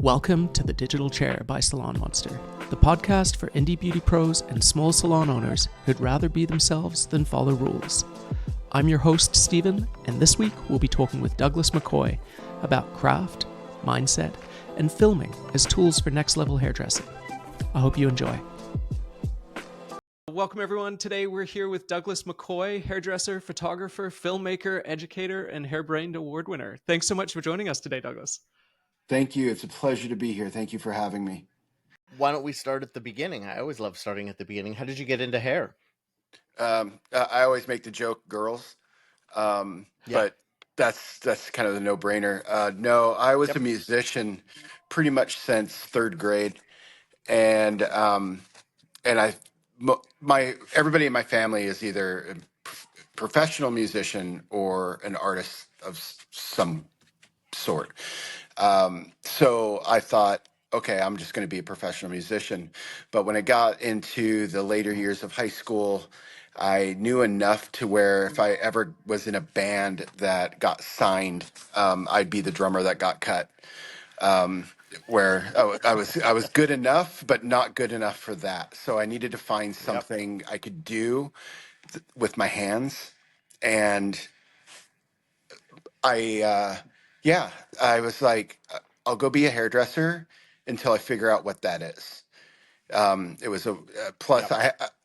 Welcome to The Digital Chair by Salon Monster, the podcast for indie beauty pros and small salon owners who'd rather be themselves than follow rules. I'm your host, Stephen, and this week we'll be talking with Douglas McCoy about craft, mindset, and filming as tools for next-level hairdressing. I hope you enjoy. Welcome, everyone. Today we're here with Douglas McCoy, hairdresser, photographer, filmmaker, educator, and Hairbrained Award winner. Thanks so much for joining us today, Douglas. Thank you. It's a pleasure to be here. Thank you for having me. Why don't we start at the beginning? I always love starting at the beginning. How did you get into hair? I always make the joke, girls, but that's kind of the no-brainer. No, I was a musician pretty much since third grade, and everybody in my family is either a professional musician or an artist of some sort. So I thought, okay, I'm just going to be a professional musician. But when I got into the later years of high school, I knew enough to where if I ever was in a band that got signed, I'd be the drummer that got cut. Where I was good enough, but not good enough for that. So I needed to find something I could do with my hands, and I was like, I'll go be a hairdresser until I figure out what that is. It was a plus.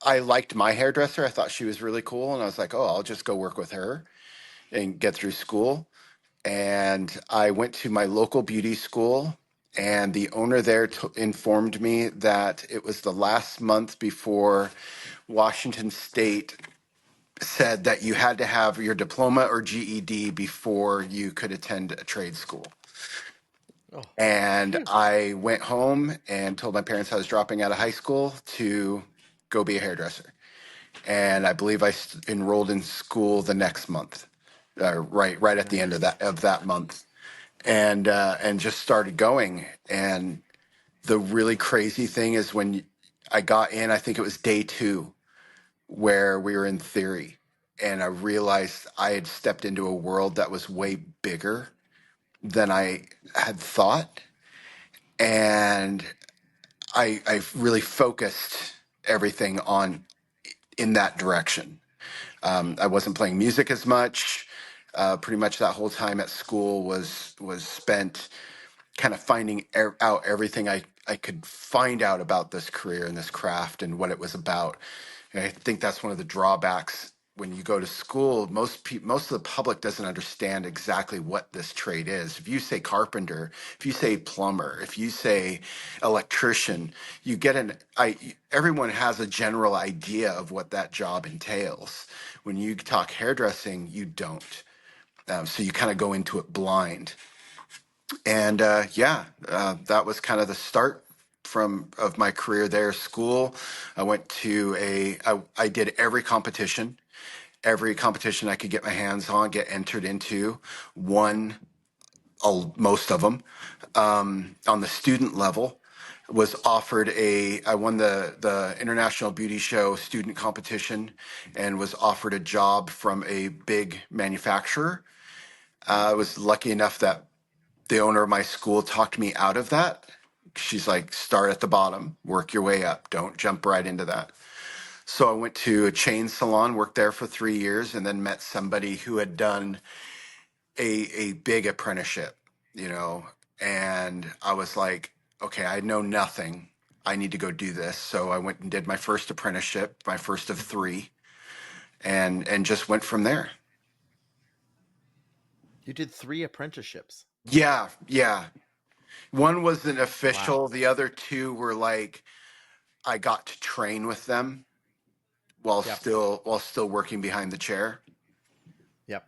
I liked my hairdresser. I thought she was really cool, and I was like, oh, I'll just go work with her and get through school. And I went to my local beauty school, and the owner there informed me that it was the last month before Washington State said that you had to have your diploma or GED before you could attend a trade school. And I went home and told my parents I was dropping out of high school to go be a hairdresser. And I believe I enrolled in school the next month, right at the end of that month, and just started going. And the really crazy thing is when I got in, I think it was day 2, where we were in theory, and I realized I had stepped into a world that was way bigger than I had thought. And I really focused everything in that direction. I wasn't playing music as much. Pretty much that whole time at school was spent kind of finding out everything I could find out about this career and this craft and what it was about. And I think that's one of the drawbacks when you go to school. Most of the public doesn't understand exactly what this trade is. If you say carpenter, if you say plumber, if you say electrician, you get everyone has a general idea of what that job entails. When you talk hairdressing, you don't. So you kind of go into it blind. And that was kind of the start of my career there. School, I went to I did every competition I could get my hands on, get entered into, won most of them. On the student level, I won the International Beauty Show student competition and was offered a job from a big manufacturer. I was lucky enough that the owner of my school talked me out of that. She's like, start at the bottom, work your way up. Don't jump right into that. So I went to a chain salon, worked there for 3 years, and then met somebody who had done a big apprenticeship, and I was like, okay, I know nothing. I need to go do this. So I went and did my first apprenticeship, my first of 3, and just went from there. You did 3 apprenticeships. Yeah. One was an official. Wow. The other 2 were like, I got to train with them while still working behind the chair. Yep.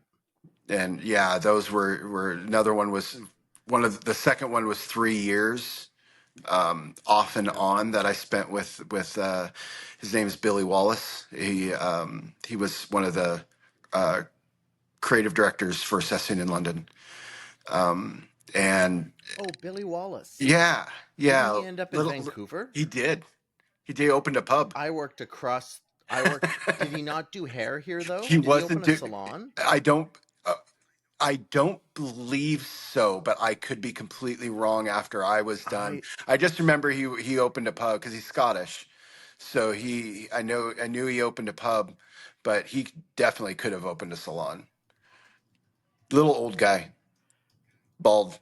And yeah, those were another one was the second one was 3 years off and on that I spent with his name is Billy Wallace. He was one of the creative directors for Session in London. And Billy Wallace. Yeah. Did he end up in Vancouver? He did. He opened a pub. Did he not do hair here though? He wasn't. Did he open a salon? I don't. I don't believe so, but I could be completely wrong after I was done. I I just remember he opened a pub because he's Scottish. So I knew he opened a pub, but he definitely could have opened a salon. Little old guy, bald.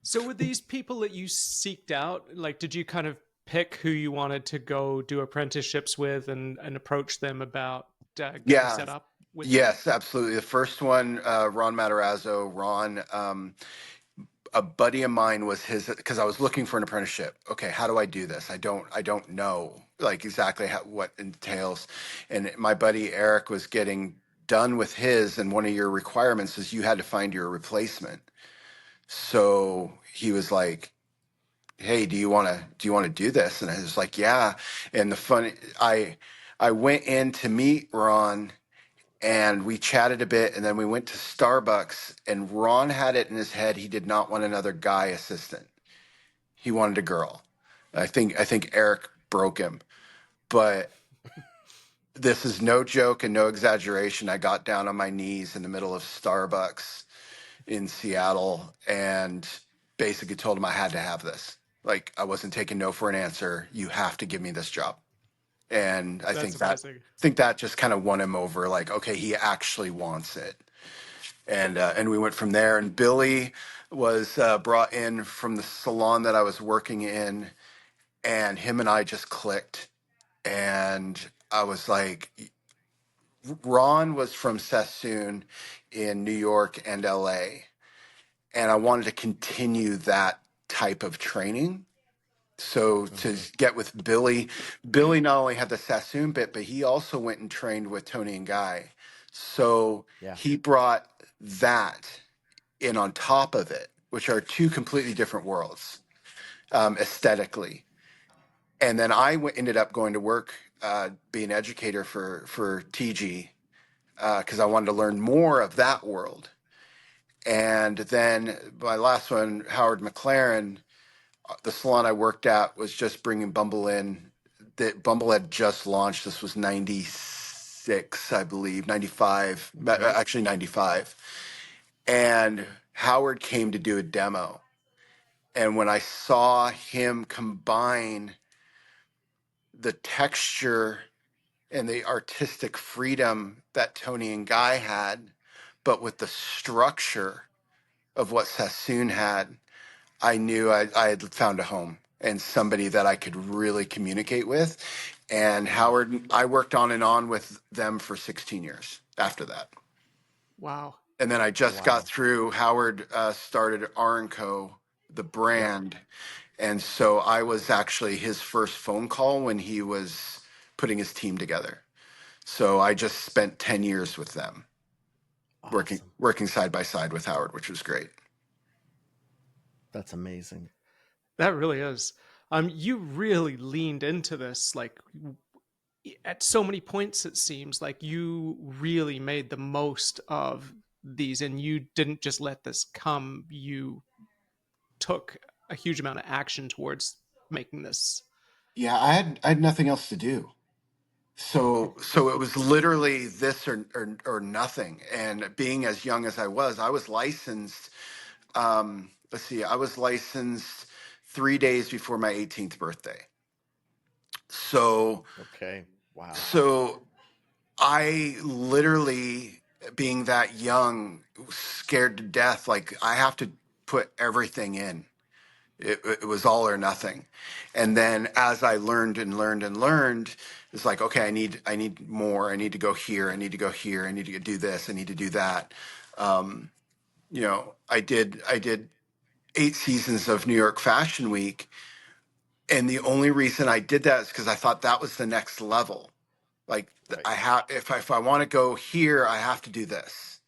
So with these people that you seeked out, like, did you kind of pick who you wanted to go do apprenticeships with and approach them about getting Yeah, set up with them? yes, absolutely. The first one, Ron Matarazzo. Ron, a buddy of mine was his because I was looking for an apprenticeship. Okay, how do I do this? I don't know like exactly what entails. And my buddy Eric was getting done with his, and one of your requirements is you had to find your replacement. So he was like, "Hey, do you want to do this?" And I was like, "Yeah." And the funny, I went in to meet Ron and we chatted a bit and then we went to Starbucks and Ron had it in his head he did not want another guy assistant. He wanted a girl. I think Eric broke him. But this is no joke and no exaggeration. I got down on my knees in the middle of Starbucks in Seattle and basically told him I had to have this. Like I wasn't taking no for an answer. You have to give me this job. And I That's think amazing. that just kind of won him over. Like, okay, he actually wants it. And we went from there. And Billy was brought in from the salon that I was working in, and him and I just clicked. And I was like, Ron was from Sassoon in New York and LA, and I wanted to continue that type of training. So to hmm get with Billy, Billy not only had the Sassoon bit, but he also went and trained with Tony and Guy. So yeah. he brought that in on top of it, which are two completely different worlds aesthetically. And then ended up going to work, be an educator for TG because I wanted to learn more of that world. And then my last one, Howard McLaren, the salon I worked at was just bringing Bumble in. That Bumble had just launched. This was 96, I believe, 95, Okay. actually 95. And Howard came to do a demo. And when I saw him combine the texture and the artistic freedom that Tony and Guy had, but with the structure of what Sassoon had, I knew I had found a home and somebody that I could really communicate with. And hmm Howard, I worked on and on with them for 16 years after that. Wow. And then I just got Wow. through, Howard started R&Co, the Yep. brand. And so I was actually his first phone call when he was putting his team together. So I just spent 10 years with them, Awesome. working side by side with Howard, which was great. That's amazing. That really is. You really leaned into this, like, at so many points. It seems like you really made the most of these, and you didn't just let this come. You took a huge amount of action towards making this. Yeah, I had nothing else to do. So it was literally this or nothing. And being as young as I was licensed. Let's see, I was licensed 3 days before my 18th birthday. So Okay. Wow. so I literally, being that young, scared to death. Like I have to put everything in. It was all or nothing. And then as I learned and learned and learned, it's like, okay, I need more. I need to go here. I need to go here. I need to do this. I need to do that. Um, I did 8 seasons of New York Fashion Week, and the only reason I did that is because I thought that was the next level. Like Right. I have, if I want to go here, I have to do this.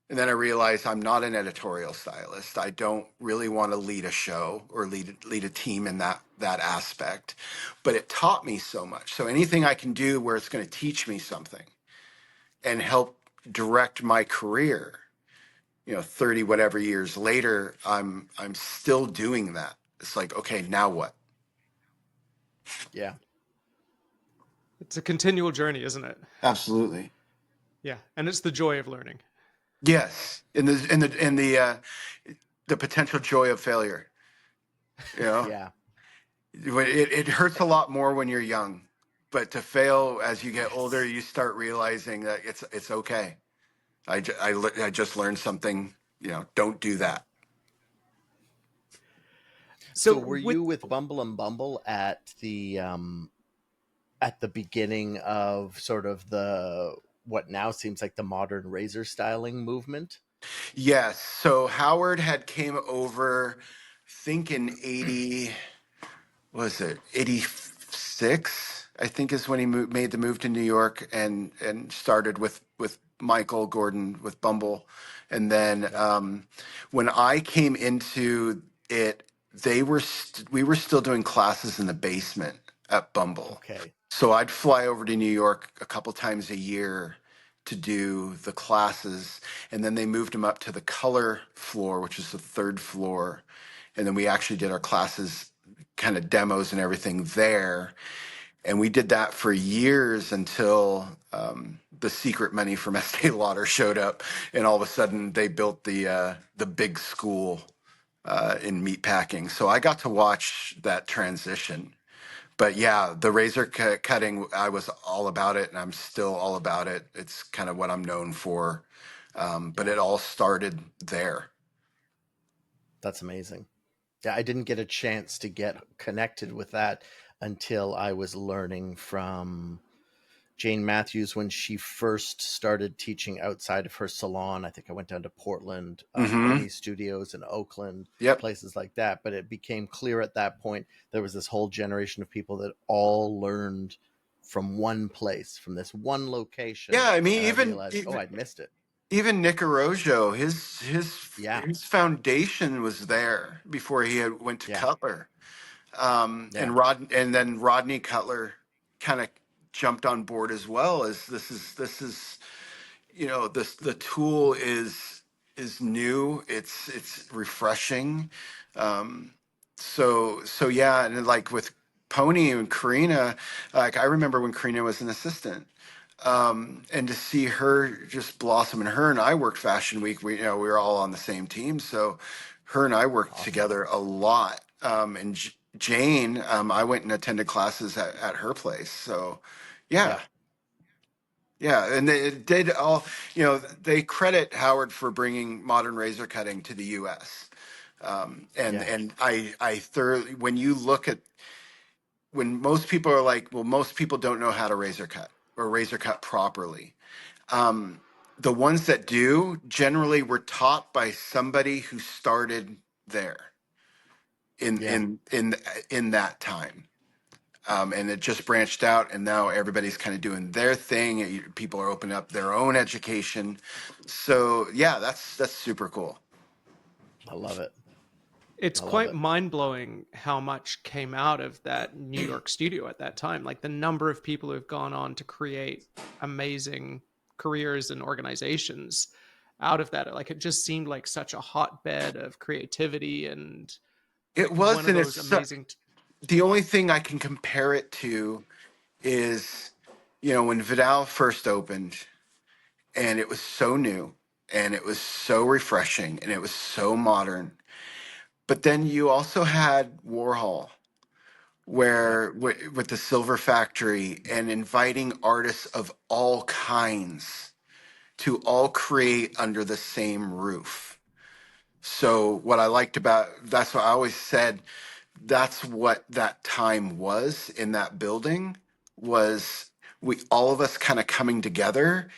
And then I realized I'm not an editorial stylist. I don't really want to lead a show or lead a team in that aspect. But it taught me so much. So anything I can do where it's going to teach me something and help direct my career, 30 whatever years later, I'm still doing that. It's like, okay, now what? Yeah. It's a continual journey, isn't it? Absolutely. Yeah, and it's the joy of learning. Yes, the potential joy of failure. You know, Yeah. it hurts a lot more when you're young, but to fail as you get older, Yes. you start realizing that it's okay. I just learned something. Don't do that. So So were with you with Bumble and Bumble at the beginning of sort of the what now seems like the modern razor styling movement? Yes. So Howard had came over, think in 80, was it 86? I think is when he made the move to New York and started with Michael Gordon with Bumble, and then Yep. when I came into it, we were still doing classes in the basement at Bumble, Okay. so I'd fly over to New York a couple times a year to do the classes, and then they moved him up to the color floor, which is the third floor, and then we actually did our classes, kind of demos and everything there. And we did that for years until the secret money from Estee Lauder showed up, and all of a sudden they built the big school in meatpacking. So I got to watch that transition. But yeah, the cutting, I was all about it, and I'm still all about it. It's kind of what I'm known for. But Yeah. it all started there. That's amazing. Yeah, I didn't get a chance to get connected with that until I was learning from Jane Matthews when she first started teaching outside of her salon. I think I went down to Portland, Hmm. Pony Studios in Oakland, Yep. places like that. But it became clear at that point there was this whole generation of people that all learned from one place, from this one location. Yeah, I mean, And I even realized, oh, even I'd missed it. even Nick Arrojo, Yeah, his foundation was there before he had went to yeah, Cutler. yeah, And then Rodney Cutler kind of jumped on board as well. As this is the tool is new. It's refreshing. Um, so yeah, and like with Pony and Karina, like I remember when Karina was an assistant, and to see her just blossom. And her and I worked Fashion Week. We were all on the same team, so her and I worked awesome. together a lot. And Jane, I went and attended classes at her place. So yeah, Yeah, yeah, and they did all. They credit Howard for bringing modern razor cutting to the U.S. And yeah, I thoroughly, when you look at, when most people are like, well, most people don't know how to razor cut or razor cut properly. Um, the ones that do generally were taught by somebody who started there in yeah. in in in that time. And it just branched out, and now everybody's kind of doing their thing. People are opening up their own education. So yeah, that's super cool. I love it. it's I love quite it. mind blowing how much came out of that New York studio at that time. Like the number of people who've gone on to create amazing careers and organizations out of that. Like it just seemed like such a hotbed of creativity and It like was, one of and those amazing. the only thing I can compare it to is, when Vidal first opened, and it was so new, and it was so refreshing, and it was so modern. But then you also had Warhol, Yep. where with the Silver Factory, and inviting artists of all kinds to all create under the same roof. So what I liked about, that's what I always said, that's what that time was in that building, was we, all of us, kind of coming together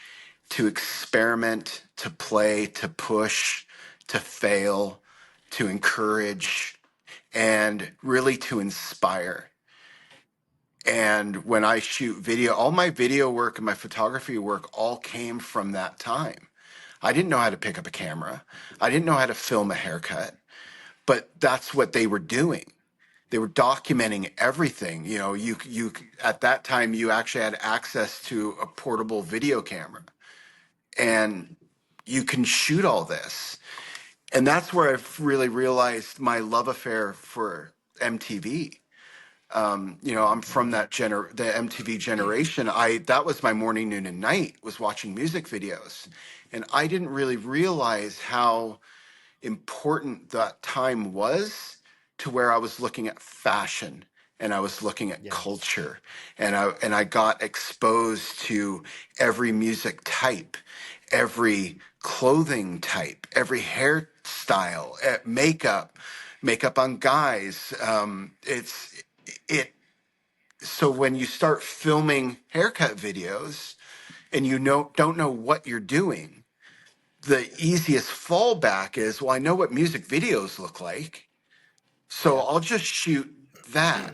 to experiment, to play, to push, to fail, to encourage, and really to inspire. And when I shoot video, all my video work and my photography work all came from that time. I didn't know how to pick up a camera. I didn't know how to film a haircut, but that's what they were doing. They were documenting everything. You at that time you actually had access to a portable video camera, and you can shoot all this. And that's where I've really realized my love affair for MTV. I'm from the MTV generation. That was my morning, noon, and night, was watching music videos. And I didn't really realize how important that time was, to where I was looking at fashion and I was looking at Yeah. culture, and I got exposed to every music type, every clothing type, every hairstyle, makeup on guys. It So when you start filming haircut videos and don't know what you're doing, the easiest fallback is, well, I know what music videos look like, so Yeah. I'll just shoot that.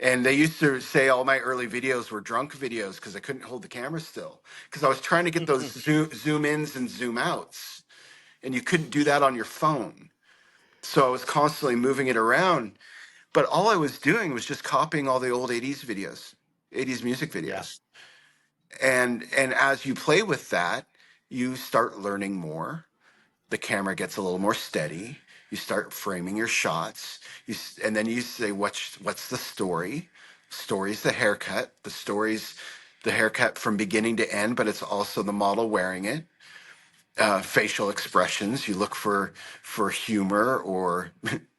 And they used to say all my early videos were drunk videos because I couldn't hold the camera still, because I was trying to get those zoom ins and zoom outs, and you couldn't do that on your phone. So I was constantly moving it around, but all I was doing was just copying all the old 80s videos, 80s music Yeah. videos. And as you play with that, you start learning more. The camera gets a little more steady. You start framing your shots. And then you say, what's the story? Story's the haircut. The story's the haircut from beginning to end, but it's also the model wearing it. Facial expressions. You look for humor or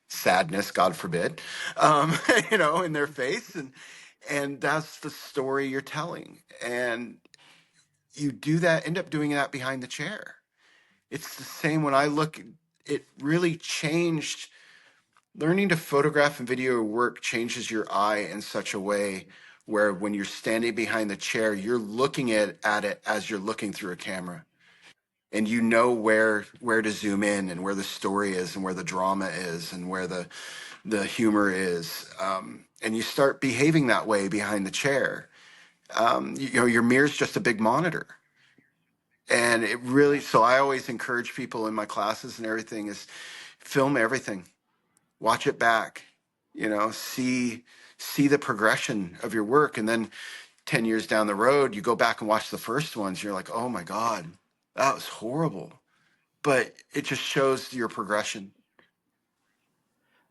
sadness, God forbid, in their face, and that's the story you're telling. And you end up doing that behind the chair. It's the same when I look. It really changed. Learning to photograph and video your work changes your eye in such a way where when you're standing behind the chair, you're looking at it as you're looking through a camera. And you know where to zoom in, and where the story is, and where the drama is, and where the humor is. And you start behaving that way behind the chair. Your mirror's just a big monitor. And it really, Yeah. so I always encourage people in my classes and everything is film everything, watch it back, see the progression of your work. And then 10 years down the road, you go back and watch the first ones. You're like, oh my God, that was horrible. But it just shows your progression.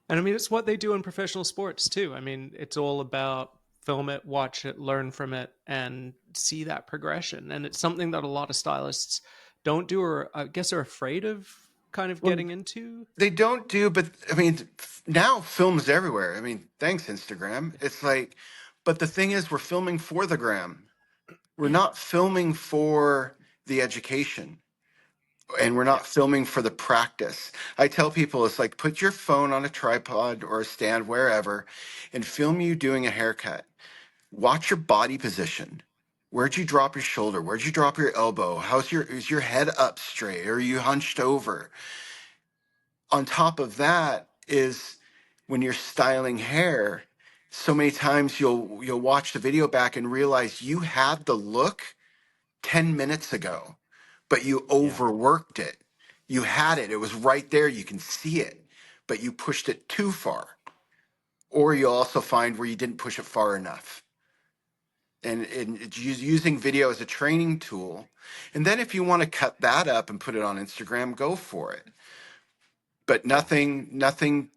And I mean, it's what they do in professional sports too. I mean, it's all about film it, watch it, learn from it, and see that progression. And it's something that a lot of stylists don't do, or I guess are afraid of kind of Well, getting into. they don't do, but I mean, now film's everywhere. I mean, thanks, Instagram. It's like, but the thing is, we're filming for the gram. We're not filming for the education, and we're Yeah. not filming for the practice. I tell people, it's like, put your phone on a tripod or a stand wherever and film you doing a haircut. Watch your body position. Where'd you drop your shoulder? Where'd you drop your elbow? Is your head up straight? Or are you hunched over? On top of that is, when you're styling hair, so many times you'll watch the video back and realize you had the look 10 minutes ago, but you Yeah. overworked it. You had it. It was right there. You can see it, but you pushed it too far. Or you'll also find where you didn't push it far enough. And it's using video as a training tool. And then if you want to cut that up and put it on Instagram, go for it. But Yeah. nothing,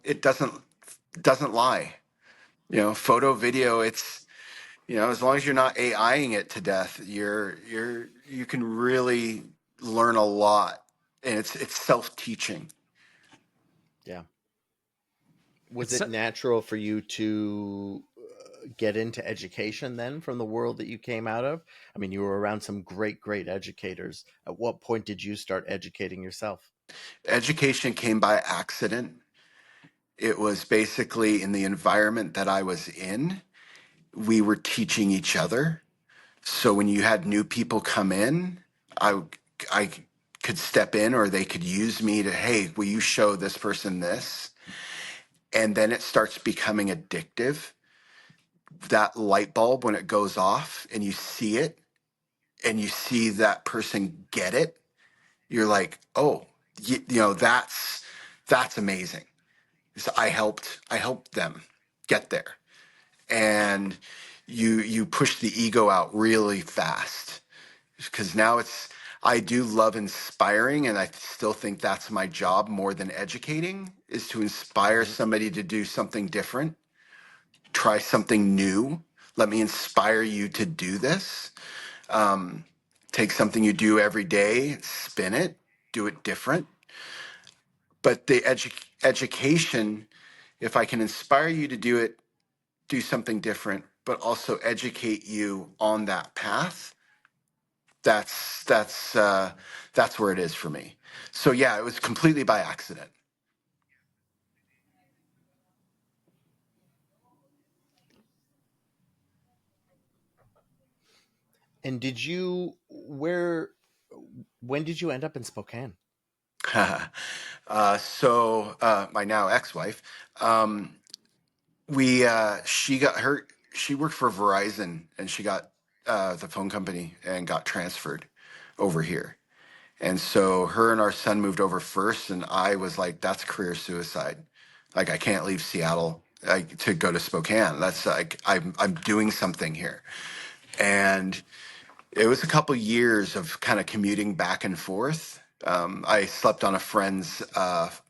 it doesn't lie. Photo, video, it's, as long as you're not AIing it to death, you can really learn a lot, and it's self-teaching. Yeah. Was It's it natural for you to get into education then, from the world that you came out of? I mean, you were around some great, great educators. At what point did you start educating yourself? Education came by accident. It was basically in the environment that I was in. We were teaching each other. So when you had new people come in, I could step in, or they could use me to, hey, will you show this person this? And then it starts becoming addictive. That light bulb, when it goes off and you see it, and you see that person get it, you're like, oh, that's amazing. So I helped them get there. And you push the ego out really fast, because now I do love inspiring, and I still think that's my job more than educating, is to inspire somebody to do something different, try something new. Let me inspire you to do this. Take something you do every day, spin it, do it different. But the education, if I can inspire you to do it, do something different, but also educate you on that path, that's where it is for me. So yeah, it was completely by accident. And when did you end up in Spokane? My now ex-wife, she got hurt. She worked for Verizon, and she got the phone company and got transferred over here. And so her and our son moved over first, and I was like, "That's career suicide. Like, I can't leave Seattle to go to Spokane. That's like I'm doing something here." And it was a couple years of kind of commuting back and forth. I slept on a friend's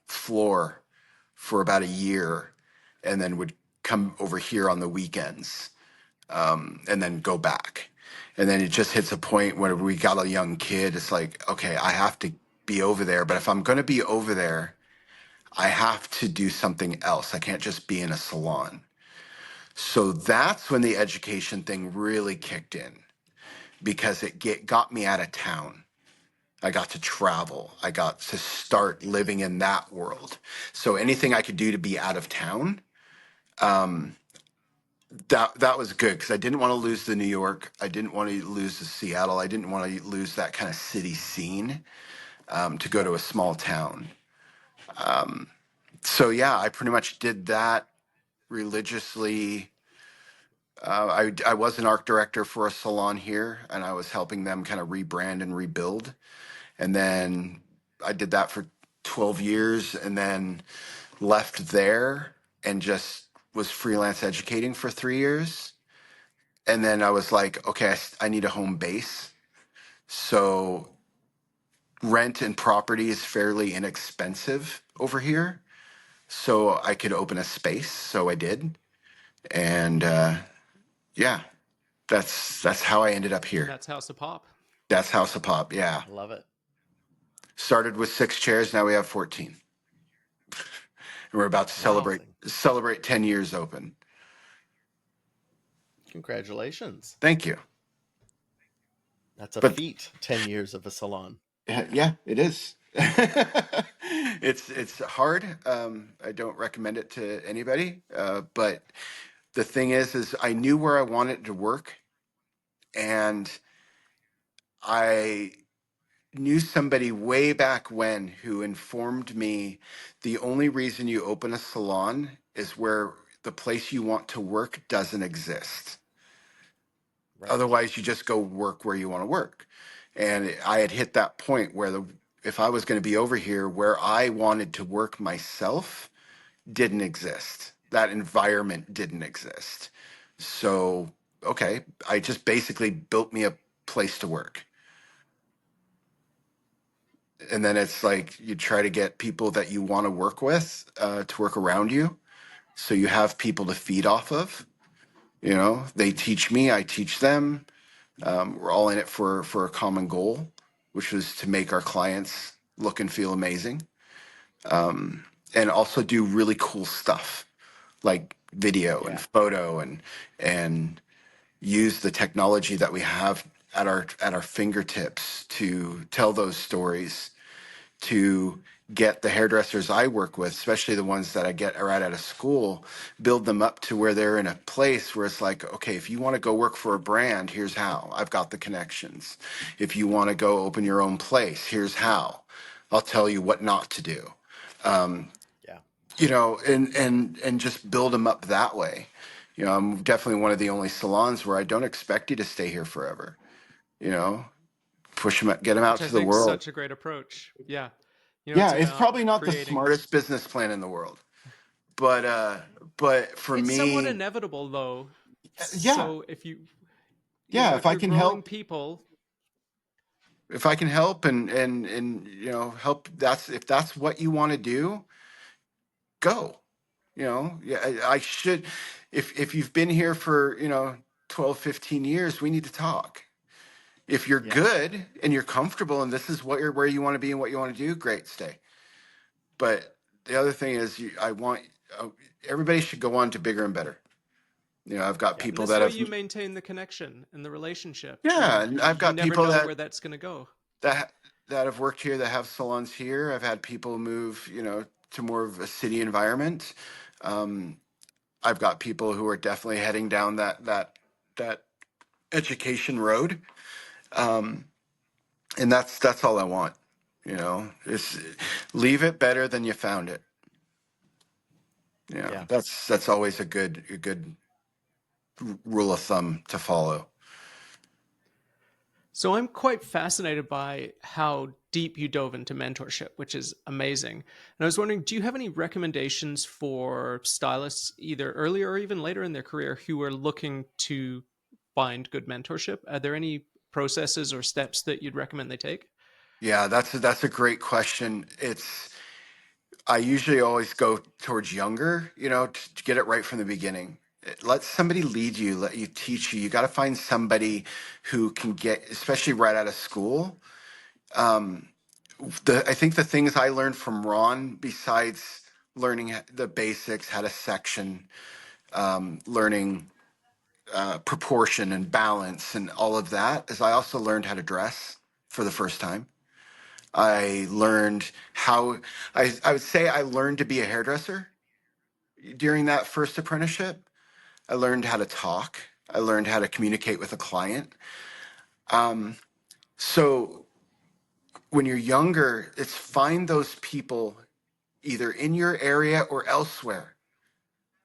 floor for about a year, and then would come over here on the weekends, and then go back. And then it just hits a point where we got a young kid. It's like, okay, I have to be over there. But if I'm going to be over there, I have to do something else. I can't just be in a salon. So that's when the education thing really kicked in, because got me out of town. I got to travel. I got to start living in that world. So anything I could do to be out of town, that was good, because I didn't want to lose the New York. I didn't want to lose the Seattle. I didn't want to lose that kind of city scene, to go to a small town. So yeah, I pretty much did that religiously. I was an art director for a salon here, and I was helping them kind of rebrand and rebuild. And then I did that for 12 years, and then left there and just was freelance educating for 3 years. And then I was like, okay, I need a home base. So rent and property is fairly inexpensive over here. So I could open a space. So I did. And yeah, that's how I ended up And here. that's House of Pop. That's House of Pop. Yeah. I love it. Started with 6 chairs. Now we have 14. And we're about to Amazing. celebrate 10 years open. Congratulations. Thank you. That's a But feat, 10 years of a salon. yeah, it is. It's hard. I don't recommend it to anybody. But the thing is I knew where I wanted to work, and I knew somebody way back when who informed me the only reason you open a salon is where the place you want to work doesn't exist. Right. Otherwise, you just go work where you want to work. And I had hit that point where if I was going to be over here, where I wanted to work myself didn't exist. That environment didn't exist. So, okay, I just basically built me a place to work. And then it's like you try to get people that you want to work with, to work around you. So you have people to feed off of. They teach me, I teach them. We're all in it for a common goal, which was to make our clients look and feel amazing, and also do really cool stuff like video and Yeah. photo, and use the technology that we have at our fingertips to tell those stories, to get the hairdressers I work with, especially the ones that I get right out of school, build them up to where they're in a place where it's like, okay, if you want to go work for a brand, here's how. I've got the connections. If you want to go open your own place, here's how. I'll tell you what not to do. Yeah. And just build them up that way. I'm definitely one of the only salons where I don't expect you to stay here forever. You know, Push them, get them out Which I to the think is world. such a great approach. Yeah. Yeah, It's it's about probably not the creating. smartest business plan in the world, but for It's somewhat me, inevitable though. yeah, So yeah. If if I you're can growing help, people, if I can help and help, if that's what you want to do, go. Yeah, I should. If you've been here for 12, 15 years, we need to talk. If you're Yeah. good and you're comfortable and this is where you want to be and what you want to do, great, stay. But the other thing is, I want everybody should go on to bigger and better. I've got Yeah. And people this that way have, you maintain the connection and the relationship, yeah, and and I've you got never people know where that's going to go. that that have worked here that have salons here. I've had people move, to more of a city environment. Um, I've got people who are definitely heading down that education road, um, and that's all I want. Is leave it better than you found it. Yeah. That's always a good rule of thumb to follow. So I'm quite fascinated by how deep you dove into mentorship, which is amazing. And I was wondering, do you have any recommendations for stylists, either earlier or even later in their career, who are looking to find good mentorship? Are there any processes or steps that you'd recommend they take? Yeah, that's a great question. I usually always go towards younger, to get it right from the beginning. Let somebody lead you, let you teach you. You got to find somebody who can get, especially right out of school. Um, I think the things I learned from Ron, besides learning the basics, how to section, learning proportion and balance and all of that, is I also learned how to dress for the first time. I learned how I would say I learned to be a hairdresser during that first apprenticeship. I learned how to talk. I learned how to communicate with a client. Um, so when you're younger, it's find those people either in your area or elsewhere.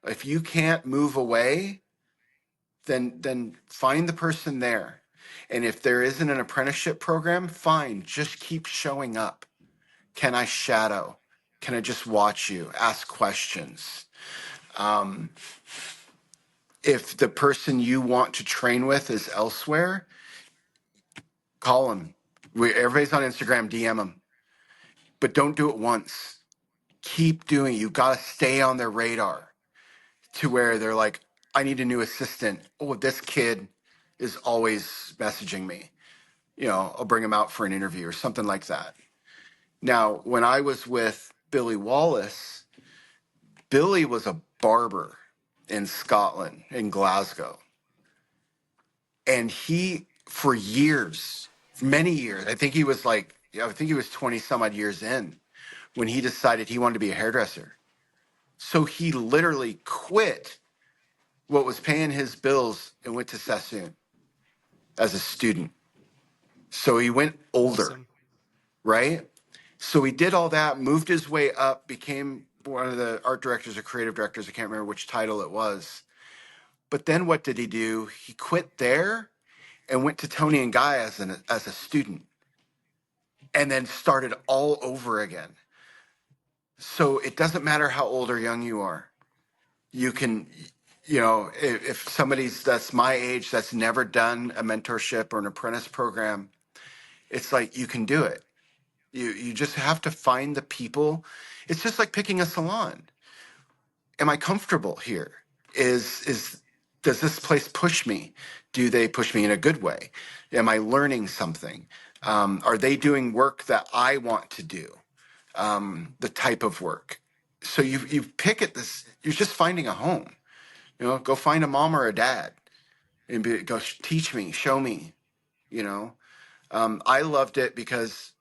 If you can't move away, then find the person there. And if there isn't an apprenticeship program, fine, just keep showing up. Can I shadow? Can I just watch you? Ask questions. Um, if the person you want to train with is elsewhere, call them. Everybody's on Instagram, DM them. But don't do it once. Keep doing it. You got to stay on their radar to where they're like, I need a new assistant. Oh, this kid is always messaging me. I'll bring him out for an interview or something like that. Now, when I was with Billy Wallace, Billy was a barber in Scotland, in Glasgow. And he, for years, many years, I think he was 20 some odd years in when he decided he wanted to be a hairdresser. So he literally quit what was paying his bills and went to Sassoon as a student. So he went older, Awesome. right? So he did all that, moved his way up, became one of the art directors or creative directors. I can't remember which title it was. But then what did he do? He quit there and went to Tony and Guy as a student, and then started all over again. So it doesn't matter how old or young you are. You can, if somebody's that's my age that's never done a mentorship or an apprentice program, it's like you can do it. You just have to find the people. It's just like picking a salon. Am I comfortable here? Is does this place push me? Do they push me in a good way? Am I learning something? Are they doing work that I want to do? The type of work. So you pick at this. You're just finding a home. Go find a mom or a dad and go teach me, show me. I loved it because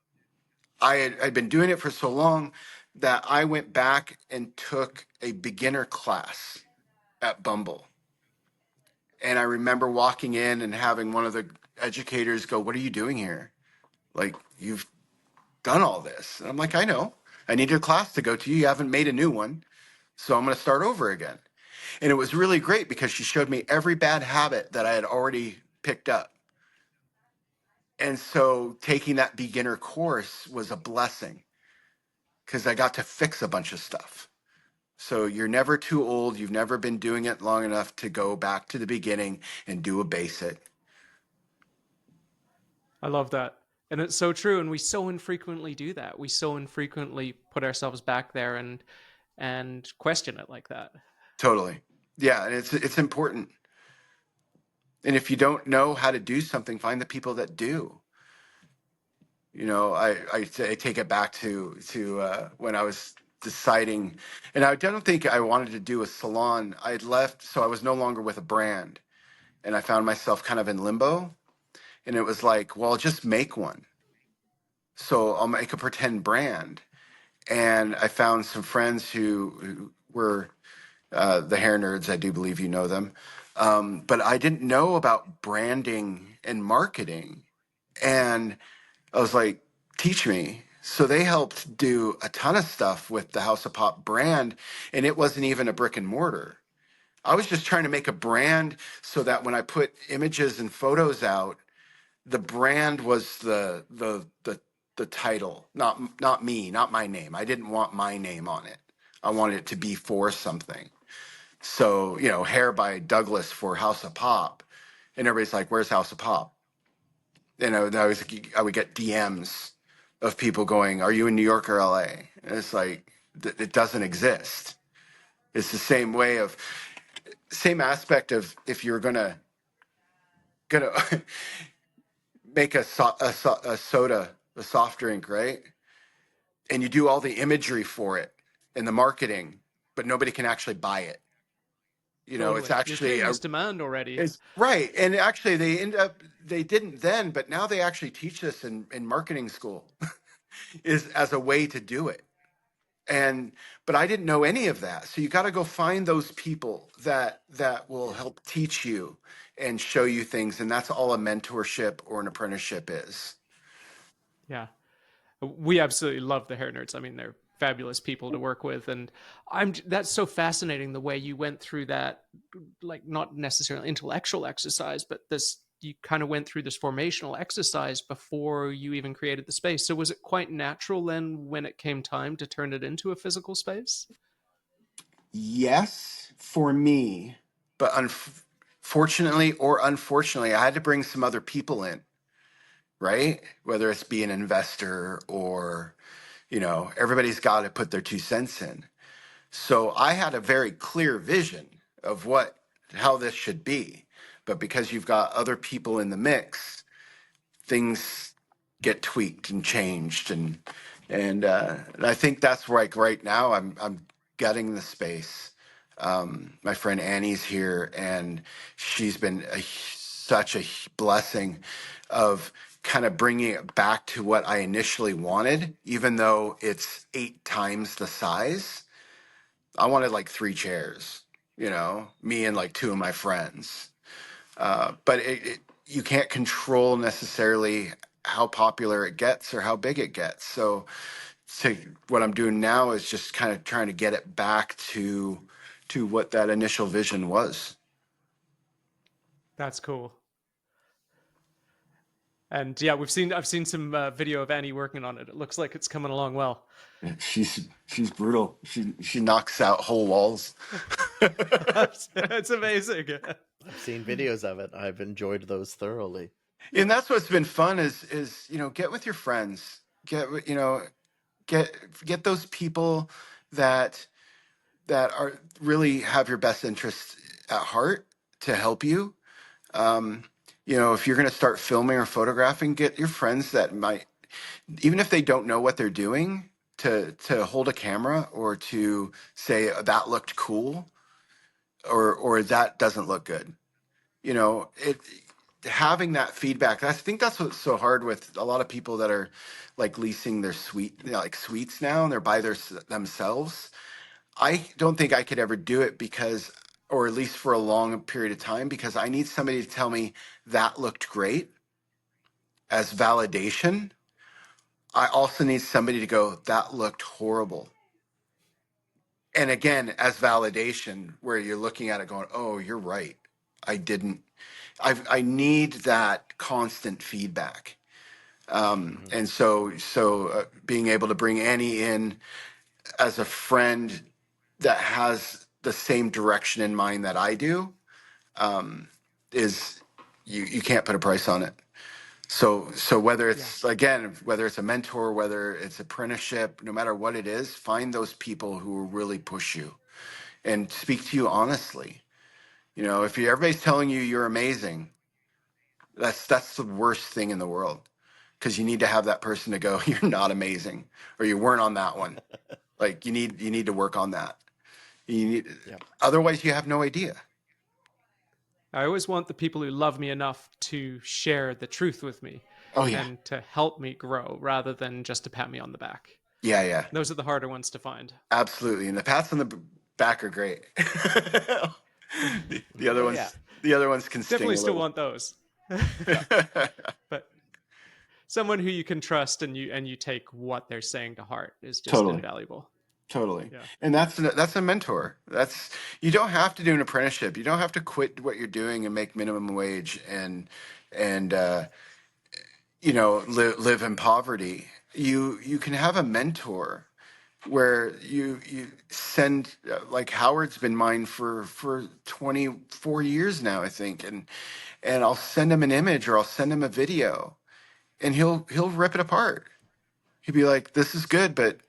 I'd been doing it for so long that I went back and took a beginner class at Bumble. And I remember walking in and having one of the educators go, "What are you doing here? Like, you've done all this." And I'm like, "I know. I need your class to go to. You haven't made a new one. So I'm going to start over again." And it was really great because she showed me every bad habit that I had already picked up. And so taking that beginner course was a blessing because I got to fix a bunch of stuff. So you're never too old. You've never been doing it long enough to go back to the beginning and do a basic. I love that. And it's so true. And we so infrequently do that. We so infrequently put ourselves back there. And and question it like that. Totally. Yeah, and it's important. And if you don't know how to do something, find the people that do. I take it back to when I was deciding, and I don't think I wanted to do a salon. I had left, so I was no longer with a brand, and I found myself kind of in limbo. And it was like, well, just make one. So I'll make a pretend brand. And I found some friends who were the hair nerds. I do believe you know them. But I didn't know about branding and marketing. And I was like, teach me. So they helped do a ton of stuff with the House of Pop brand. And it wasn't even a brick and mortar. I was just trying to make a brand so that when I put images and photos out, the brand was the title, not me, not my name. I didn't want my name on it. I wanted it to be for something. So, hair by Douglas for House of Pop. And everybody's like, where's House of Pop? I would get DMs of people going, are you in New York or LA? And it's like, it doesn't exist. It's the same aspect of if you're gonna make a soda, a soft drink, right? And you do all the imagery for it and the marketing, but nobody can actually buy it. It's Totally. You're actually creating this demand already. it's right. And actually they didn't then, but now they actually teach this in marketing school is as a way to do it. But I didn't know any of that. So you got to go find those people that will help teach you and show you things. And that's all a mentorship or an apprenticeship is. Yeah. We absolutely love the hair nerds. I mean, they're fabulous people to work with, and that's so fascinating the way you went through that, like not necessarily intellectual exercise, but this you kind of went through this formational exercise before you even created the space. So was it quite natural then when it came time to turn it into a physical space? Yes, for me, but fortunately or unfortunately, I had to bring some other people in, right? Whether it's be an investor or, everybody's got to put their 2 cents in. So I had a very clear vision of how this should be. But because you've got other people in the mix, things get tweaked and changed, and I think that's right now I'm gutting the space. My friend Annie's here, and she's been such a blessing of kind of bringing it back to what I initially wanted, even though it's 8 times the size. I wanted like 3 chairs, me and like 2 of my friends. But you can't control necessarily how popular it gets or how big it gets. So what I'm doing now is just kind of trying to get it back to what that initial vision was. That's cool. And yeah, I've seen some video of Annie working on it. It looks like it's coming along well. She's brutal. She knocks out whole walls. It's amazing. I've seen videos of it. I've enjoyed those thoroughly. And that's what's been fun is get with your friends, get those people that are really have your best interests at heart to help you. If you're going to start filming or photographing, get your friends that might, even if they don't know what they're doing, to hold a camera or to say that looked cool or that doesn't look good. It having that feedback. I think that's what's so hard with a lot of people that are like leasing their like suites now, and they're by themselves. I don't think I could ever do it or at least for a long period of time, because I need somebody to tell me that looked great as validation. I also need somebody to go, that looked horrible. And again, as validation, where you're looking at it going, oh, you're right. I need that constant feedback. And so being able to bring Annie in as a friend that has the same direction in mind that I do, is you can't put a price on it. So whether it's again, whether it's a mentor, whether it's apprenticeship, no matter what it is, find those people who will really push you and speak to you honestly. You know, if everybody's telling you you're amazing, that's the worst thing in the world, because you need to have that person to go, you're not amazing, or you weren't on that one. Like you need to work on that. You need, Yep. otherwise you have no idea. I always want the people who love me enough to share the truth with me Oh yeah. and to help me grow rather than just to pat me on the back. Yeah, yeah. Those are the harder ones to find. Absolutely. And the pats on the back are great. The other Oh, ones yeah. the other ones can sting Definitely a still little. want those. But someone who you can trust and you take what they're saying to heart is just Totally. invaluable. Totally. Yeah. And that's a mentor. That's, you don't have to do an apprenticeship. You don't have to quit what you're doing and make minimum wage and live in poverty. You can have a mentor where you send, like Howard's been mine for 24 years now, I think, and I'll send him an image or I'll send him a video and he'll rip it apart. He'd be like, this is good, but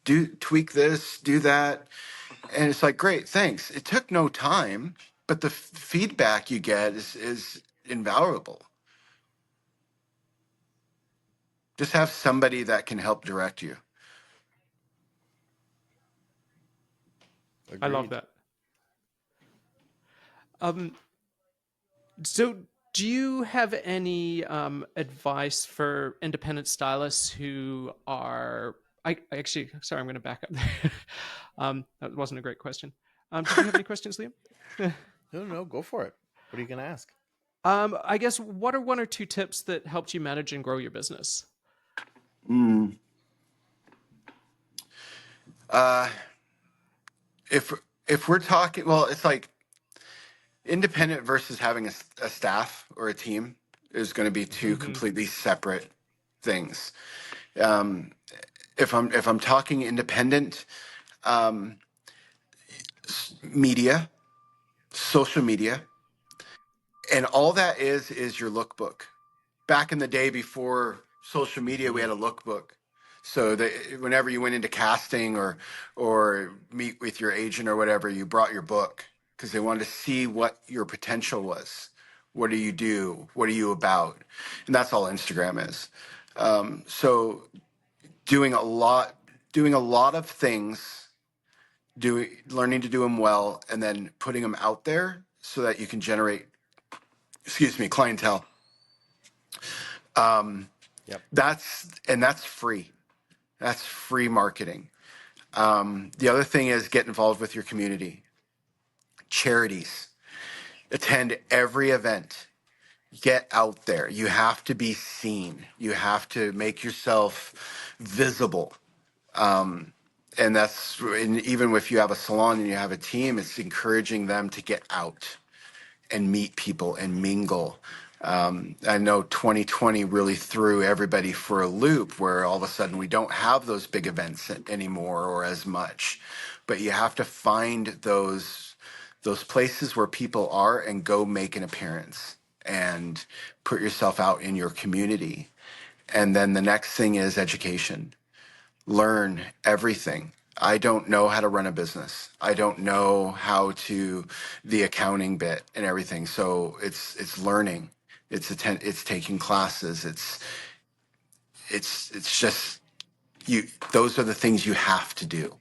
do tweak this, do that. And it's like, great, thanks. It took no time, but the feedback you get is invaluable. Just have somebody that can help direct you. Agreed. I love that. So do you have any advice for independent stylists who are, I actually, sorry, I'm going to back up there. That wasn't a great question. Did you have any questions, Liam? No, go for it. What are you going to ask? I guess, what are one or two tips that helped you manage and grow your business? Uh, if we're talking, well, it's like independent versus having a staff or a team is going to be two completely separate things. Um, if I'm talking independent, media, social media, and all that is your lookbook. Back in the day before social media, we had a lookbook. So that whenever you went into casting or meet with your agent or whatever, you brought your book because they wanted to see what your potential was. What do you do? What are you about? And that's all Instagram is. So doing a lot, doing a lot of things, learning to do them well, and then putting them out there so that you can generate, clientele. Yep. That's free. That's free marketing. The other thing is get involved with your community. Charities. Attend every event. Get out there. You have to be seen. You have to make yourself visible. And even if you have a salon and you have a team, it's encouraging them to get out and meet people and mingle. I know 2020 really threw everybody for a loop where all of a sudden we don't have those big events anymore or as much. But you have to find those places where people are and go make an appearance and put yourself out in your community. And then the next thing is education. Learn everything. I don't know how to run a business. I don't know how to the accounting bit and everything. So it's learning. It's taking classes. It's just you. Those are the things you have to do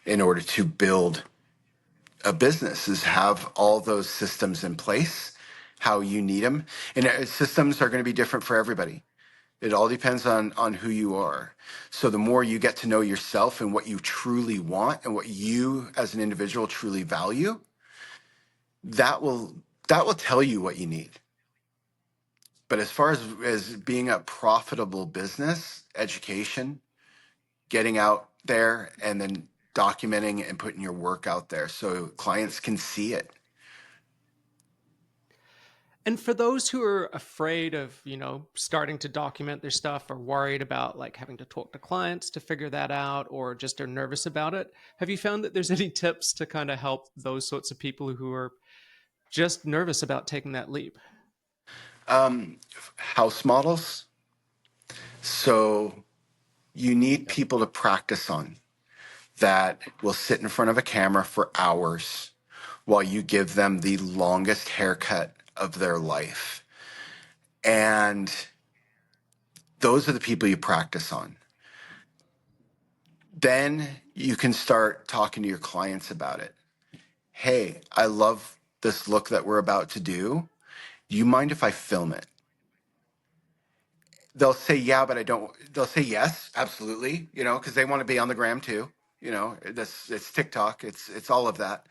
in order to build a business. Is have all those systems in place, how you need them, and systems are going to be different for everybody. It all depends on who you are. So the more you get to know yourself and what you truly want and what you as an individual truly value, that will tell you what you need. But as far as being a profitable business, education, getting out there and then documenting and putting your work out there so clients can see it. And for those who are afraid of, starting to document their stuff or worried about like having to talk to clients to figure that out or just are nervous about it, have you found that there's any tips to kind of help those sorts of people who are just nervous about taking that leap? House models. So you need Yep. people to practice on that will sit in front of a camera for hours while you give them the longest haircut of their life. And those are the people you practice on. Then you can start talking to your clients about it. Hey, I love this look that we're about to do. Do you mind if I film it? They'll say, yeah, but I don't. They'll say yes, absolutely, because they want to be on the gram too. It's TikTok, it's all of that.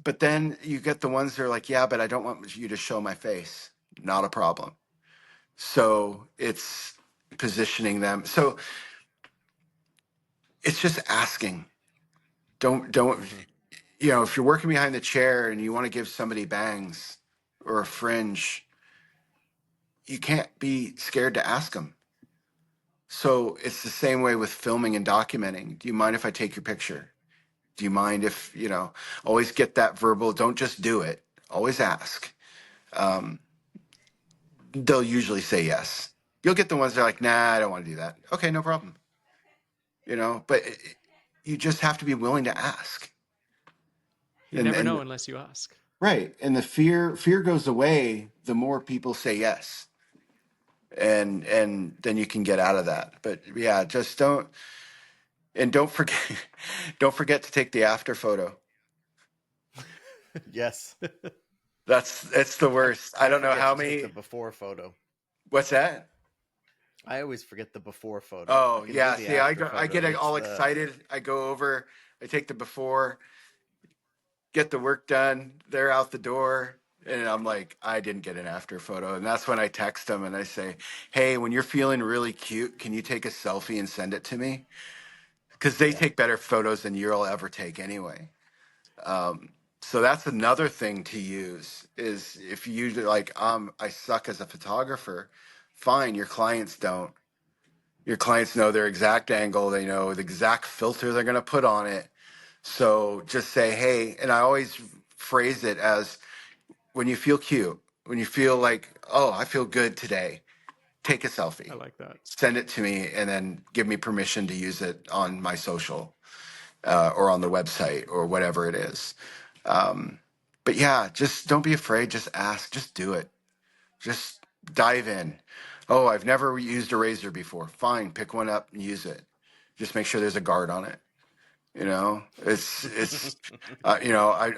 But then you get the ones that are like, yeah, but I don't want you to show my face. Not a problem. So it's positioning them. So it's just asking. Don't, Hmm. if you're working behind the chair and you want to give somebody bangs or a fringe, you can't be scared to ask them. So it's the same way with filming and documenting. Do you mind if I take your picture? Do you mind if, always get that verbal, don't just do it, always ask. Um, they'll usually say yes. You'll get the ones that are like, nah, I don't want to do that. Okay, no problem. But you just have to be willing to ask. You And never and know unless you ask. right. And the fear goes away the more people say yes. And then you can get out of that. But yeah, just don't forget don't forget to take the after photo. Yes. It's the worst. I I don't know forget how to take the many. before photo. What's that? I always forget the before photo. I Oh can do yeah. the See, I after go, I get photo. It's all the excited. I go over. I take the before, get the work done. They're out the door, and I'm like, I didn't get an after photo. And that's when I text them and I say, hey, when you're feeling really cute, can you take a selfie and send it to me? Because they yeah. take better photos than you'll ever take anyway. Um, so that's another thing to use is if you like, I suck as a photographer. Fine, your clients don't. Your clients know their exact angle. They know the exact filter they're going to put on it. So just say, hey, and I always phrase it as when you feel cute, when you feel like, oh, I feel good today, take a I selfie, like that. send it to me, and then give me permission to use it on my social or on the website or whatever it is. But yeah, just don't be afraid. Just ask. Just do it. Just dive in. Oh, I've never used a razor before. Fine, pick one up and use it. Just make sure there's a guard on it. It's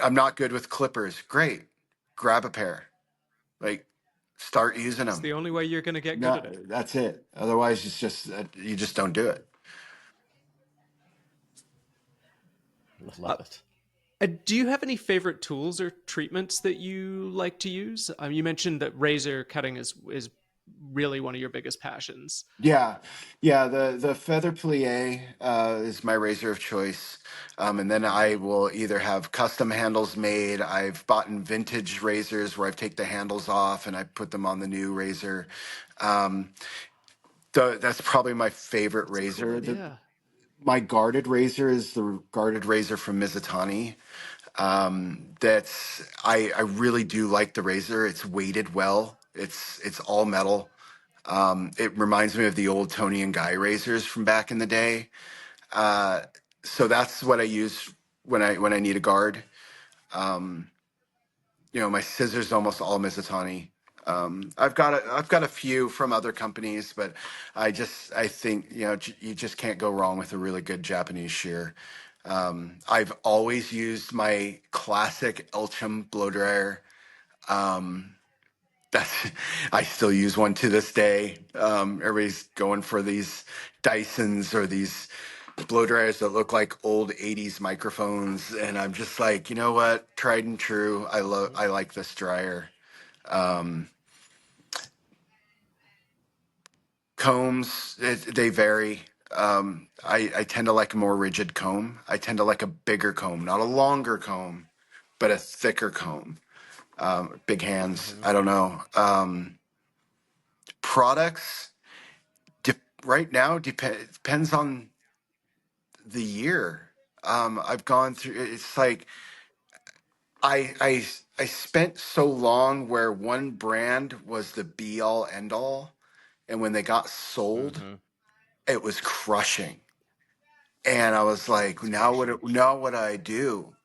I'm not good with clippers. Great, grab a pair. Like, start using It's them. the only way you're going to get good No, at it. that's it. Otherwise, it's just you just don't do it. I Uh, love it. do you have any favorite tools or treatments that you like to use? You mentioned that razor cutting is really one of your biggest passions. Yeah, yeah. The feather plie is my razor of choice, and then I will either have custom handles made. I've bought in vintage razors where I take the handles off and I put them on the new razor. Um, that's probably my favorite It's a cool razor. idea. My guarded razor is the guarded razor from Mizutani. I really do like the razor. It's weighted well. It's all metal. It reminds me of the old Tony and Guy razors from back in the day. Uh, so that's what I use when I need a guard. Um, my scissors almost all Mizutani. I've got a few from other companies, but I think you just can't go wrong with a really good Japanese shear. I've always used my classic Elchum blow dryer. Um, that's I still use one to this day. Everybody's going for these Dysons or these blow dryers that look like old 80s microphones, and I'm just like, you know what? Tried and true. I like this dryer. Um, Combs, they vary. I tend to like a more rigid comb. I tend to like a bigger comb, not a longer comb, but a thicker comb. Big hands. Hmm. I don't know. Products right now depends on the year. I've gone through. It's like I spent so long where one brand was the be all end all, and when they got sold, Mm-hmm. it was crushing. And I was like, It's crushing. now what do I do?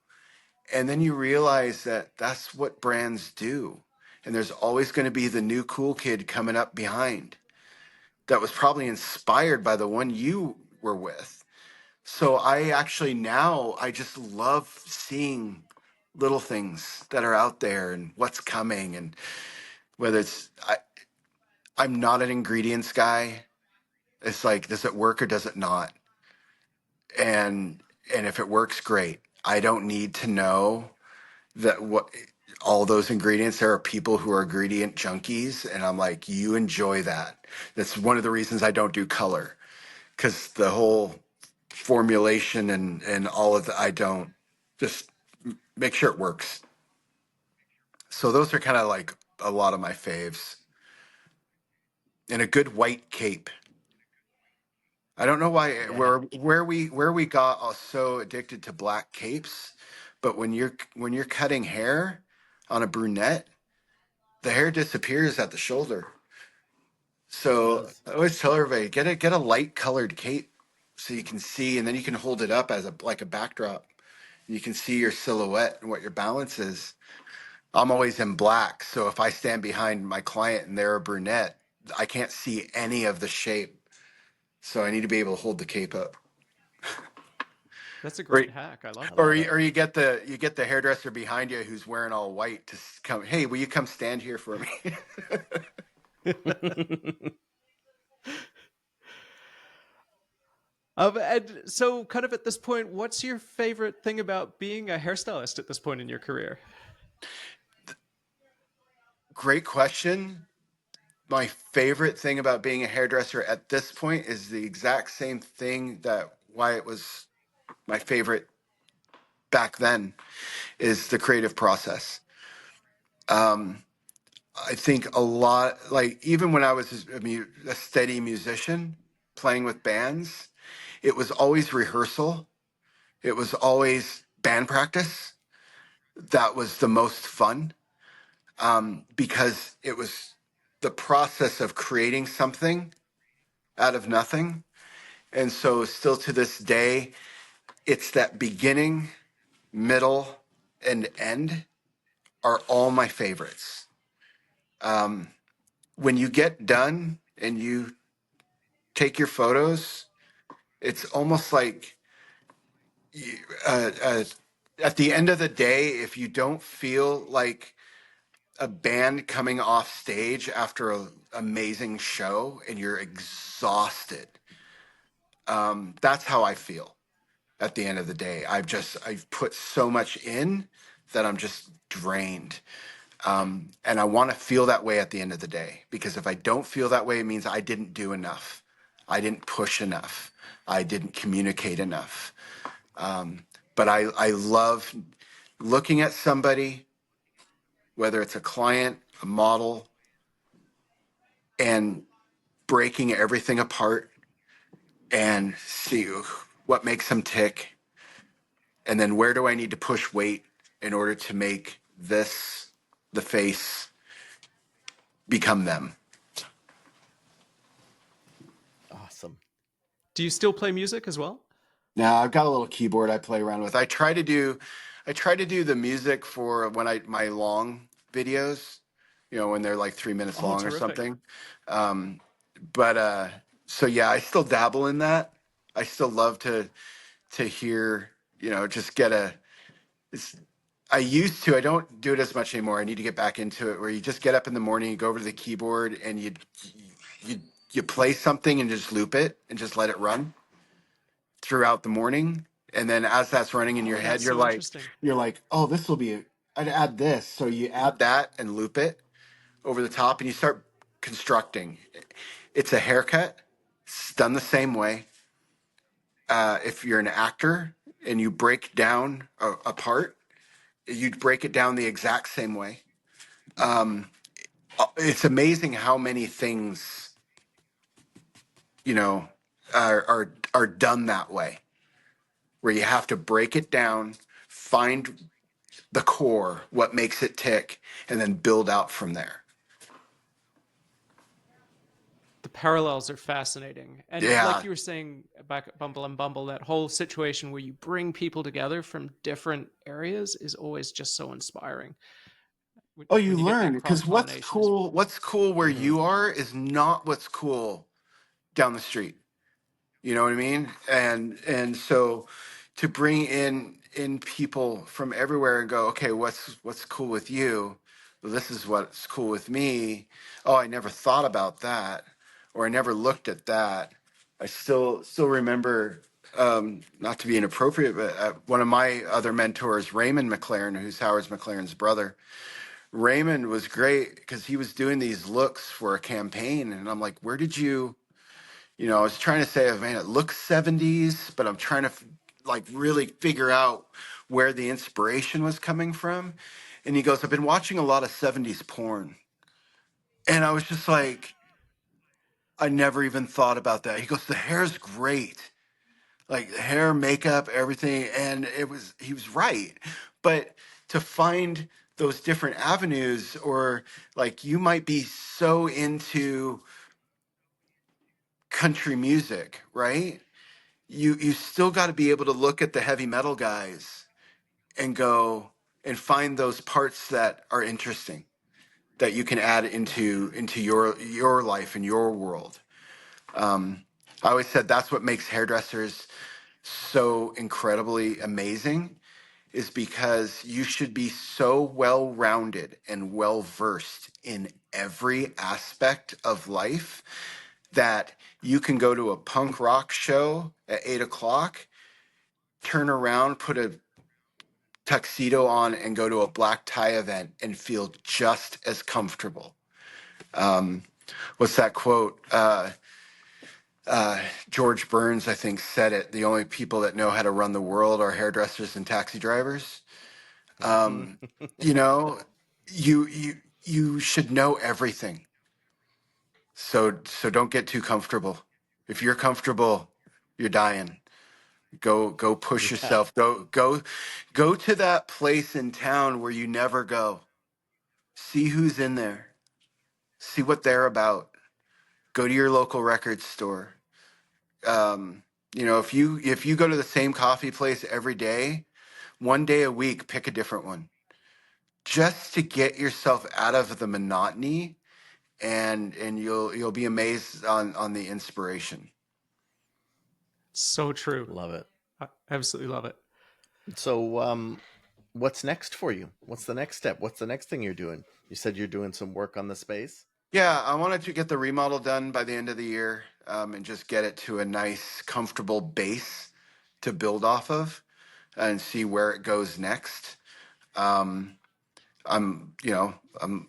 And then you realize that that's what brands do. And there's always going to be the new cool kid coming up behind that was probably inspired by the one you were with. So I actually now I just love seeing little things that are out there and what's coming, and whether I'm not an ingredients guy. It's like, does it work or does it not? And if it works, great. I don't need to know that what all those ingredients. There are people who are ingredient junkies, and I'm like, you enjoy that. That's one of the reasons I don't do color, because the whole formulation and all of the, I don't, just make sure it works. So those are kind of like a lot of my faves. And a good white cape. I don't know why Yeah. where we got so addicted to black capes, but when you're cutting hair on a brunette, the hair disappears at the shoulder. It So does. I always tell everybody, get a light colored cape so you can see, and then you can hold it up as a like a backdrop. You can see your silhouette and what your balance is. I'm always in black, so if I stand behind my client and they're a brunette, I can't see any of the shape. So I need to be able to hold the cape up. That's a Or, great hack. I love I that. love it. or you get the hairdresser behind you who's wearing all white to come. Hey, will you come stand here for me? And so, kind of at this point, what's your favorite thing about being a hairstylist at this point in your career? Great question. My favorite thing about being a hairdresser at this point is the exact same thing that why it was my favorite back then, is the creative process. Um, I think a lot, like even when I was a steady musician playing with bands, it was always rehearsal. It was always band practice. That was the most fun, because it was the process of creating something out of nothing. And so, still to this day, it's that beginning, middle, and end are all my favorites. Um, when you get done and you take your photos, it's almost like you, at the end of the day, if you don't feel like a band coming off stage after an amazing show and you're exhausted, that's how I feel at the end of the day. I've put so much in that I'm just drained. And I want to feel that way at the end of the day, because if I don't feel that way, it means I didn't do enough. I didn't push enough. I didn't communicate enough. But I love looking at somebody, whether it's a client, a model, and breaking everything apart and see what makes them tick. And then where do I need to push weight in order to make this, the face, become them. Awesome. Do you still play music as well? Now I've got a little keyboard I play around with. I try to do the music for when I my long videos, when they're like 3 minutes Oh, long or terrific. something. Um, but so yeah, I still dabble in that. I still love to hear, just get a. It's, I used to. I don't do it as much anymore. I need to get back into it. Where you just get up in the morning, you go over to the keyboard, and you you play something and just loop it and just let it run throughout the morning. And then as that's running in your Oh, head, that's so interesting. you're like, oh, this will be, I'd add this. So you add that and loop it over the top, and you start constructing. It's a haircut. It's done the same way. If you're an actor and you break down a part, you'd break it down the exact same way. Um, it's amazing how many things, you know, are done that way, where you have to break it down, find the core, what makes it tick, and then build out from there. The parallels are fascinating. And like Yeah. you were saying back at Bumble and Bumble, that whole situation where you bring people together from different areas is always just so inspiring. Oh, you When you get learn, that cross because pollination is what's cool where Hmm. you are is not what's cool down the street. You know what I mean? And so to bring in people from everywhere and go, okay, what's cool with you? Well, this is what's cool with me. Oh, I never thought about that, or I never looked at that. I still remember, not to be inappropriate, but one of my other mentors, Raymond McLaren, who's Howard McLaren's brother. Raymond was great because he was doing these looks for a campaign, and I'm like, where did you? I was trying to say, man, it looks 70s, but I'm trying to like really figure out where the inspiration was coming from. And he goes, I've been watching a lot of 70s porn. And I was just like, I never even thought about that. He goes, the hair's great. Like the hair, makeup, everything. And he was right. But to find those different avenues, or like you might be so into country music, right? You still got to be able to look at the heavy metal guys and go and find those parts that are interesting that you can add into your life and your world. I always said that's what makes hairdressers so incredibly amazing, is because you should be so well rounded and well versed in every aspect of life that you can go to a punk rock show at 8 o'clock, turn around, put a tuxedo on, and go to a black tie event and feel just as comfortable. Um, what's that quote? George Burns, I think, said it. The only people that know how to run the world are hairdressers and taxi drivers. Um, you know, you should know everything. So don't get too comfortable. If you're comfortable, you're dying. Go push Yeah. yourself. Go to that place in town where you never go. See who's in there. See what they're about. Go to your local record store. If you go to the same coffee place every day, one day a week, pick a different one, just to get yourself out of the monotony, and you'll be amazed on the inspiration. so true. Love it. I absolutely love it. So, what's next for you? What's the next step? What's the next thing you're doing? You said you're doing some work on the space. Yeah, I wanted to get the remodel done by the end of the year, and just get it to a nice, comfortable base to build off of and see where it goes next. Um,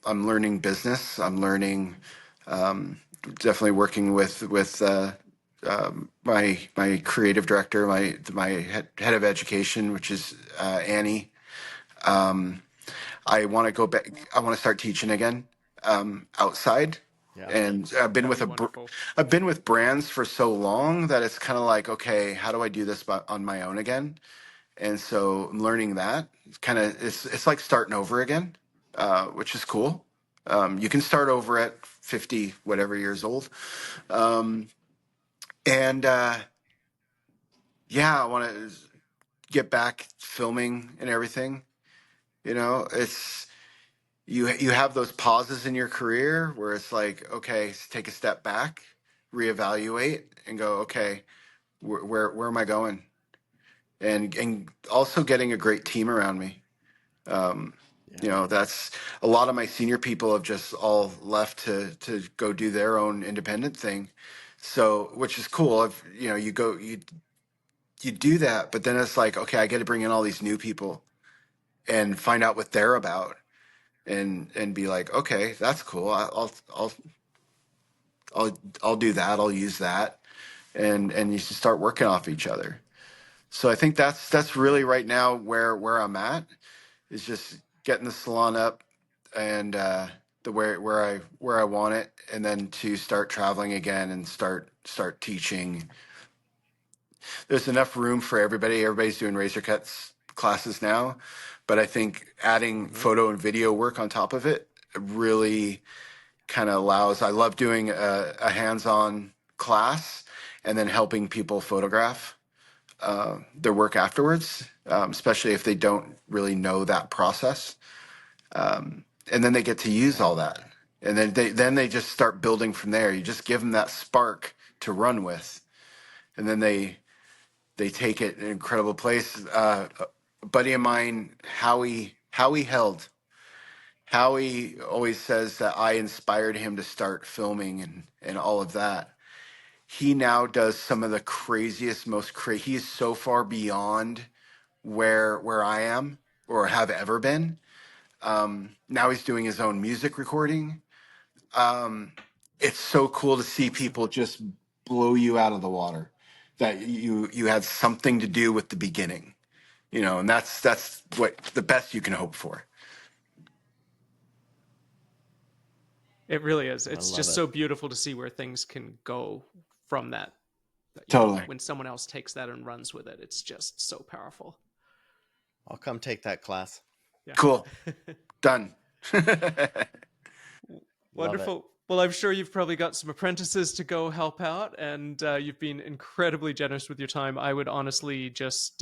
I'm learning business. I'm learning, um, definitely working with my creative director, my head of education, which is Annie. Um, I want to go back. I want to start teaching again, outside. Yeah. And That'd be wonderful. I've been with brands for so long that it's kind of like, okay, how do I do this on my own again? And so I'm learning that. It's like starting over again, which is cool. You can start over at 50 whatever years old. Um, and Yeah, I want to get back filming and everything. It's you have those pauses in your career where it's like, okay, take a step back, reevaluate, and go, okay, where am I going? And also getting a great team around me. Um, Yeah. that's a lot of my senior people have just all left to go do their own independent thing. So, which is cool. You do that, but then it's like, okay, I got to bring in all these new people and find out what they're about, and be like, okay, that's cool. I'll do that. I'll use that, and you should start working off each other. So I think that's really right now where I'm at, is just getting the salon up, and the where I want it, and then to start traveling again and start teaching. There's enough room for everybody. Everybody's doing razor cuts classes now, but I think adding Mm-hmm. photo and video work on top of it really kind of allows. I love doing a hands-on class and then helping people photograph their work afterwards, especially if they don't really know that process. And then they get to use Yeah. all that, and then they just start building from there. You just give them that spark to run with, and then they take it an incredible place. A buddy of mine, Howie always says that I inspired him to start filming and all of that. He now does some of the craziest, most crazy. He's so far beyond where I am or have ever been. Now he's doing his own music recording. Um, it's so cool to see Awesome. people just blow you out of the water. That you had something to do with the beginning, and that's what the best you can hope for. It really is. I It's love just it. so beautiful to see where things can go from that. Totally When someone else takes that and runs with it, it's just so powerful. I'll come take that class. Yeah. cool. Done. Love it. Wonderful. Well, I'm sure you've probably got some apprentices to go help out, and you've been incredibly generous with your time. I would honestly just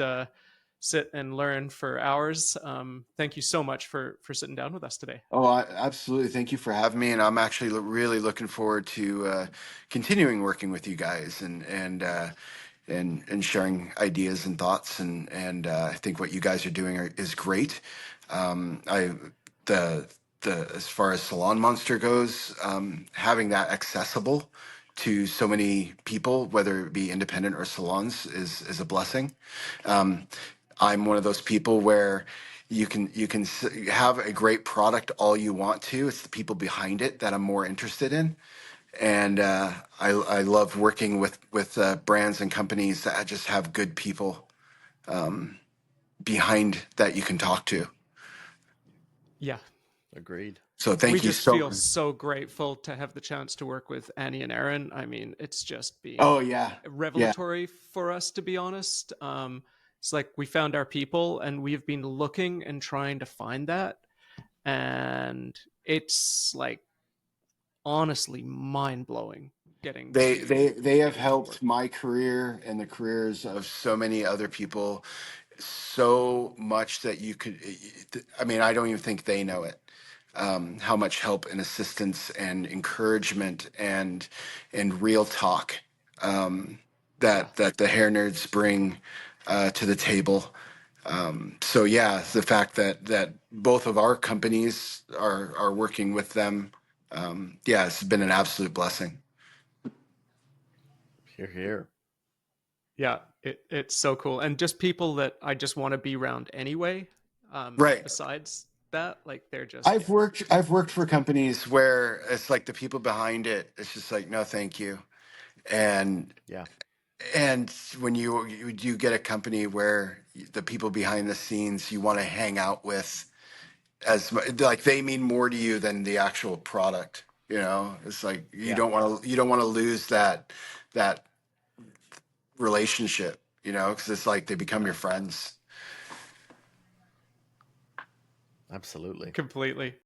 sit and learn for hours. Thank you so much for sitting down with us today. Oh, absolutely. Thank you for having me, and I'm actually really looking forward to continuing working with you guys and sharing ideas and thoughts. And I think what you guys are doing is great. I the as far as Salon Monster goes, having that accessible to so many people, whether it be independent or salons, is a blessing. Um, I'm one of those people where have a great product all you want to. It's the people behind it that I'm more interested in, and I love working with brands and companies that just have good people behind that you can talk to. Yeah, Agreed. So we thank you just so. feel so grateful to have the chance to work with Annie and Aaron. I mean, it's just Oh been yeah, yeah. revelatory for us, to be honest. It's like we found our people, and we've been looking and trying to find that, and it's like honestly mind blowing They have getting to helped work. my career and the careers of so many other people so much that you could. I mean, I don't even think they know it. How much help and assistance and encouragement and real talk Yeah, that the hair nerds bring to the table. So yeah, the fact that both of our companies are working with them, yeah, it's been an absolute blessing. Here, here. yeah, it's so cool, and just people that I just want to be around anyway. Right. Besides that, like they're just I've worked for companies where it's like the people behind it, it's just like, no, thank you. And Yeah. and when you do get a company where the people behind the scenes you want to hang out with like they mean more to you than the actual product, it's like Yeah. you don't want to lose that relationship, because it's like they become your No. friends. Absolutely. completely.